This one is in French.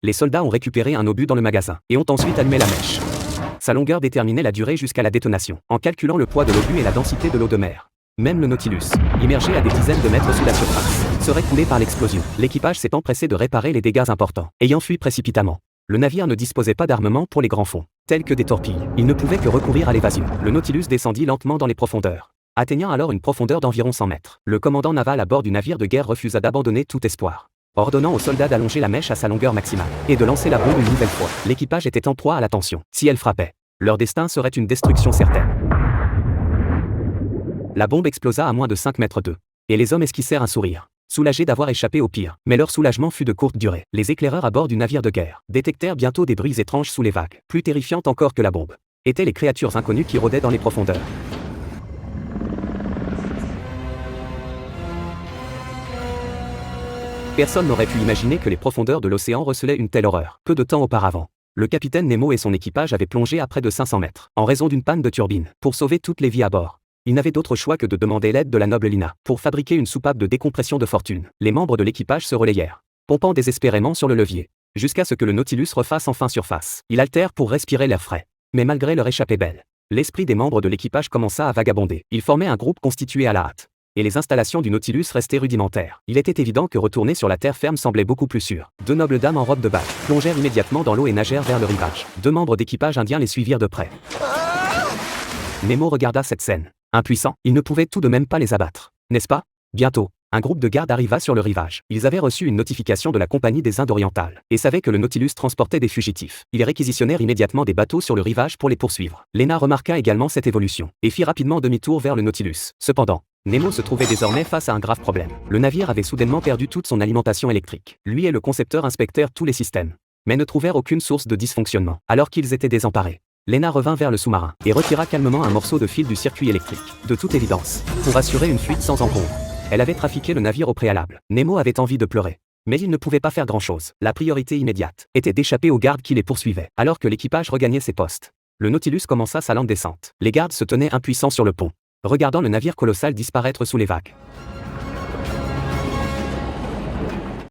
Les soldats ont récupéré un obus dans le magasin et ont ensuite allumé la mèche. Sa longueur déterminait la durée jusqu'à la détonation, en calculant le poids de l'obus et la densité de l'eau de mer. Même le Nautilus, immergé à des dizaines de mètres sous la surface, serait coulé par l'explosion. L'équipage s'est empressé de réparer les dégâts importants, ayant fui précipitamment. Le navire ne disposait pas d'armement pour les grands fonds, tels que des torpilles. Il ne pouvait que recourir à l'évasion. Le Nautilus descendit lentement dans les profondeurs, atteignant alors une profondeur d'environ 100 mètres. Le commandant naval à bord du navire de guerre refusa d'abandonner tout espoir, ordonnant aux soldats d'allonger la mèche à sa longueur maximale et de lancer la bombe une nouvelle fois. L'équipage était en proie à la tension. Si elle frappait, leur destin serait une destruction certaine. La bombe explosa à moins de 5 mètres d'eux, et les hommes esquissèrent un sourire, soulagés d'avoir échappé au pire. Mais leur soulagement fut de courte durée. Les éclaireurs à bord du navire de guerre détectèrent bientôt des bruits étranges sous les vagues. Plus terrifiantes encore que la bombe étaient les créatures inconnues qui rôdaient dans les profondeurs. Personne n'aurait pu imaginer que les profondeurs de l'océan recelaient une telle horreur. Peu de temps auparavant, le capitaine Nemo et son équipage avaient plongé à près de 500 mètres, en raison d'une panne de turbine. Pour sauver toutes les vies à bord, ils n'avaient d'autre choix que de demander l'aide de la noble Lina pour fabriquer une soupape de décompression de fortune. Les membres de l'équipage se relayèrent, pompant désespérément sur le levier, jusqu'à ce que le Nautilus refasse enfin surface. Ils haltèrent pour respirer l'air frais. Mais malgré leur échappée belle, l'esprit des membres de l'équipage commença à vagabonder. Ils formaient un groupe constitué à la hâte, et les installations du Nautilus restaient rudimentaires. Il était évident que retourner sur la terre ferme semblait beaucoup plus sûr. Deux nobles dames en robe de bal plongèrent immédiatement dans l'eau et nagèrent vers le rivage. Deux membres d'équipage indiens les suivirent de près. Nemo regarda cette scène. Impuissant, il ne pouvait tout de même pas les abattre, n'est-ce pas? Bientôt, un groupe de gardes arriva sur le rivage. Ils avaient reçu une notification de la Compagnie des Indes orientales et savaient que le Nautilus transportait des fugitifs. Ils réquisitionnèrent immédiatement des bateaux sur le rivage pour les poursuivre. Lena remarqua également cette évolution et fit rapidement demi-tour vers le Nautilus. Cependant, Nemo se trouvait désormais face à un grave problème. Le navire avait soudainement perdu toute son alimentation électrique. Lui et le concepteur inspectèrent tous les systèmes, mais ne trouvèrent aucune source de dysfonctionnement. Alors qu'ils étaient désemparés, Lena revint vers le sous-marin et retira calmement un morceau de fil du circuit électrique. De toute évidence, pour assurer une fuite sans encombre, elle avait trafiqué le navire au préalable. Nemo avait envie de pleurer, mais il ne pouvait pas faire grand-chose. La priorité immédiate était d'échapper aux gardes qui les poursuivaient. Alors que l'équipage regagnait ses postes, le Nautilus commença sa lente descente. Les gardes se tenaient impuissants sur le pont, regardant le navire colossal disparaître sous les vagues.